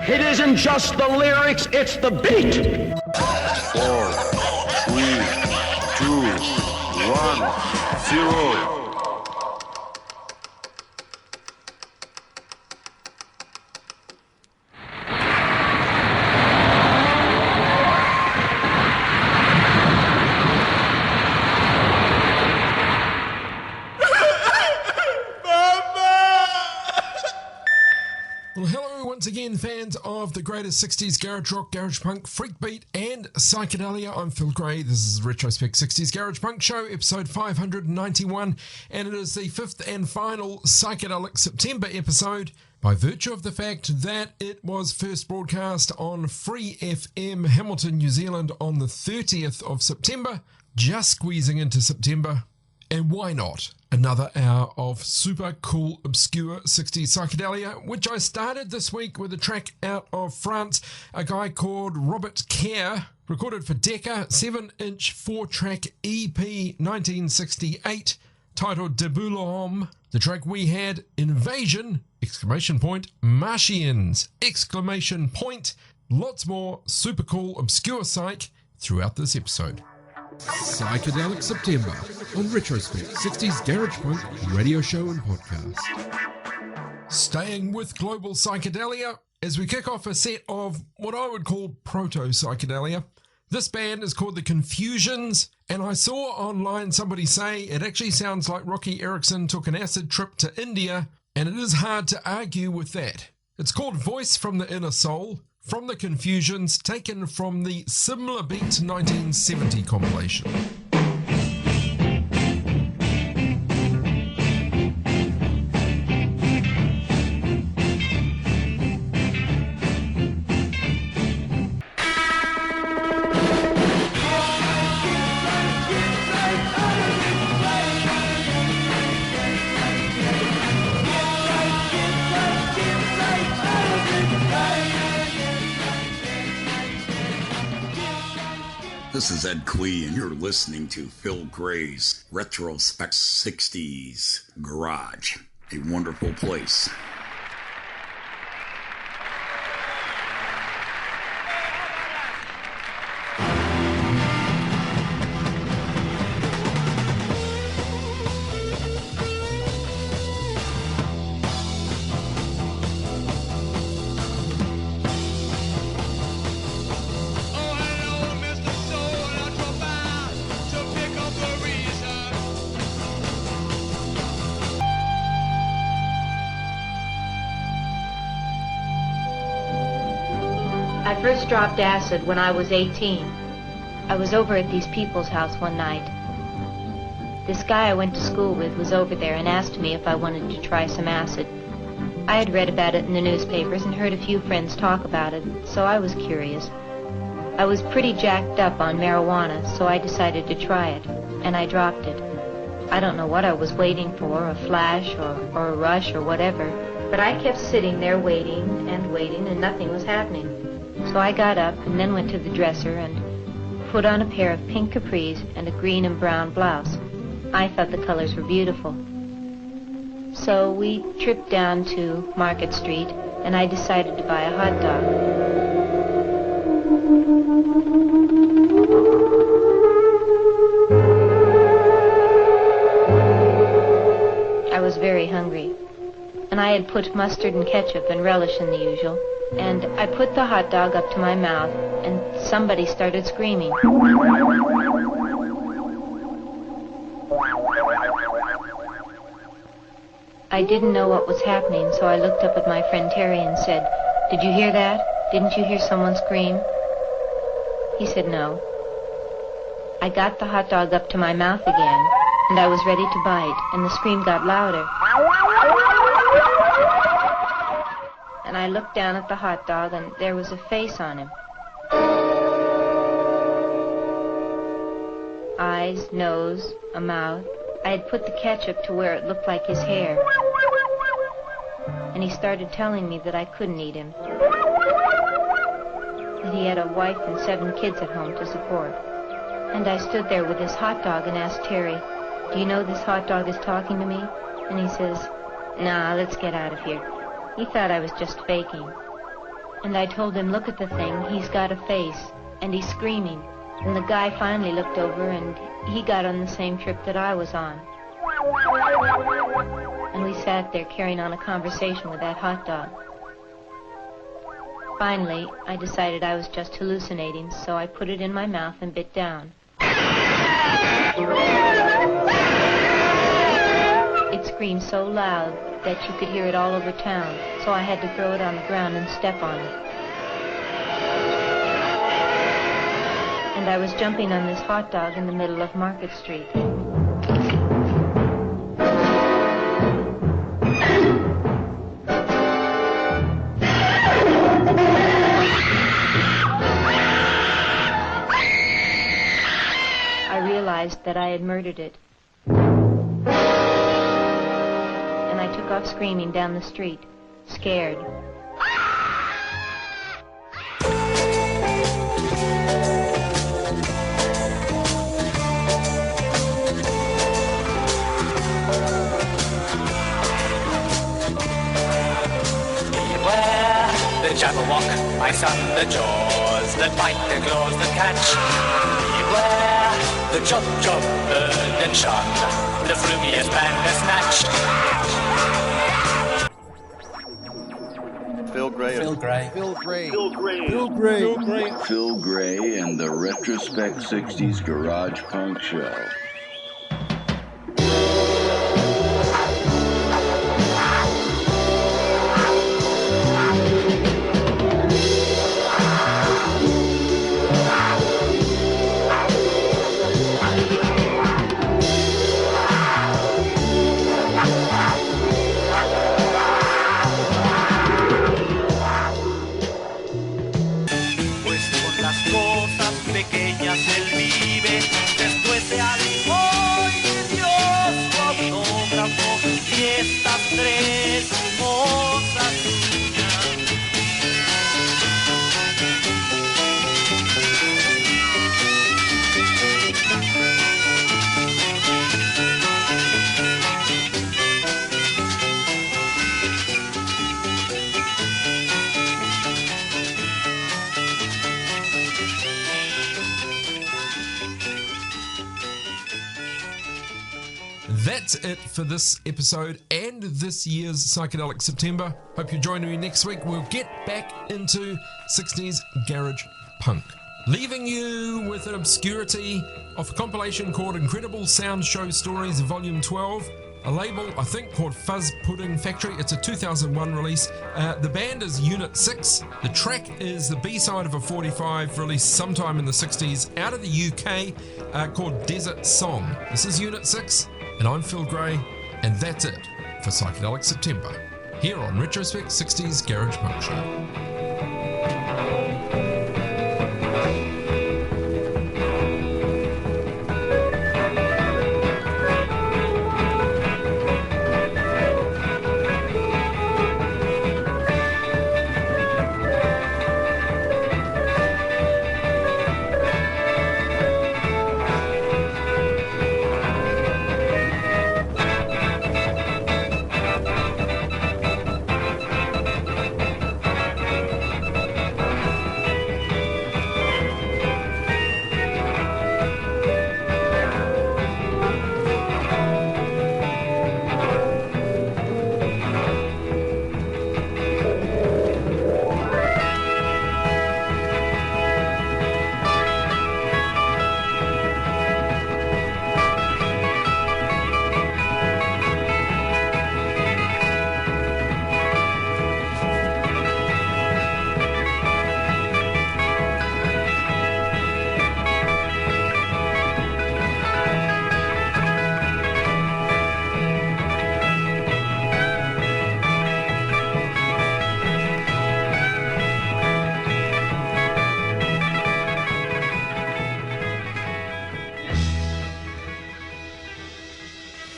It isn't just the lyrics, it's the beat. 4, 3, 2, 1, 0. Well, hello once again, fans of the greatest 60s garage rock, garage punk, freakbeat, and psychedelia. I'm Phil Gray. This is Retrospect 60s Garage Punk Show, episode 591, and it is the fifth and final Psychedelic September episode by virtue of the fact that it was first broadcast on Free FM Hamilton, New Zealand on the 30th of September, just squeezing into September. And why not? Another hour of super cool, obscure 60s psychedelia, which I started this week with a track out of France, a guy called Robert Kerr, recorded for Decca, 7-inch 4-track EP 1968, titled Debout l'Homme. The track we had, Invasion, exclamation point, Martians, exclamation point. Lots more super cool, obscure psych throughout this episode. Psychedelic September on Retrospect 60s Garage Punk radio show and podcast. Staying with global psychedelia as we kick off a set of what I would call proto-psychedelia. This band is called The Confusions, and I saw online somebody say it actually sounds like Rocky Erickson took an acid trip to India, and it is hard to argue with that. It's called Voice from the Inner Soul, from The Confusions, taken from the Similar Beat 1970 compilation. This is Ed Quee, and you're listening to Phil Gray's Retrospect 60s Garage, a wonderful place. I first dropped acid when I was 18. I was over at these people's house one night. This guy I went to school with was over there and asked me if I wanted to try some acid. I had read about it in the newspapers and heard a few friends talk about it, so I was curious. I was pretty jacked up on marijuana, so I decided to try it, and I dropped it. I don't know what I was waiting for, a flash or a rush or whatever, but I kept sitting there waiting, and nothing was happening. So I got up and then went to the dresser and put on a pair of pink capris and a green and brown blouse. I thought the colors were beautiful. So we tripped down to Market Street and I decided to buy a hot dog. I was very hungry, and I had put mustard and ketchup and relish in the usual. And I put the hot dog up to my mouth, and somebody started screaming. I didn't know what was happening, so I looked up at my friend Terry and said, "Did you hear that? Didn't you hear someone scream?" He said no. I got the hot dog up to my mouth again, and I was ready to bite, and the scream got louder. And I looked down at the hot dog, and there was a face on him. Eyes, nose, a mouth. I had put the ketchup to where it looked like his hair. And he started telling me that I couldn't eat him. That he had a wife and 7 kids at home to support. And I stood there with this hot dog and asked Terry, "Do you know this hot dog is talking to me?" And he says, "Nah, let's get out of here." He thought I was just faking. And I told him, look at the thing, he's got a face, and he's screaming. And the guy finally looked over, and he got on the same trip that I was on. And we sat there carrying on a conversation with that hot dog. Finally, I decided I was just hallucinating, so I put it in my mouth and bit down. It screamed so loud that you could hear it all over town, so I had to throw it on the ground and step on it. And I was jumping on this hot dog in the middle of Market Street. I realized that I had murdered it. And I took off screaming down the street, scared. The Jabberwock, my son, the jaws that bite, the claws that catch. Beware the chop, bird and shun, the frumiest bandersnatch. Phil Gray. Phil Gray. Phil Gray. Phil Gray. Phil Gray. Phil Gray. Phil Gray and the Retrospect 60s Garage Punk Show. Él vive, después se alejó y Dios su autógrafo y estas tres cosas That's it for this episode and this year's Psychedelic September. Hope you're joining me next week. We'll get back into 60s garage punk, leaving you with an obscurity of a compilation called Incredible Sound Show Stories Volume 12, a label I think called Fuzz Pudding Factory. It's a 2001 release. The band is Unit 6. The track is the B-side of a 45 released sometime in the 60s out of the UK called Desert Song. This is Unit 6. And I'm Phil Gray, and that's it for Psychedelic September, here on Retrospect 60s Garage Punk Show.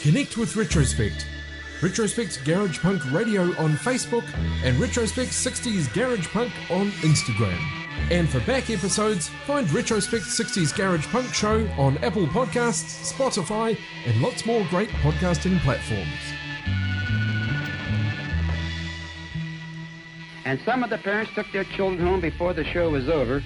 Connect with Retrospect. Retrospect Garage Punk Radio on Facebook and Retrospect 60s Garage Punk on Instagram. And for back episodes, find Retrospect 60s Garage Punk Show on Apple Podcasts, Spotify, and lots more great podcasting platforms. And some of the parents took their children home before the show was over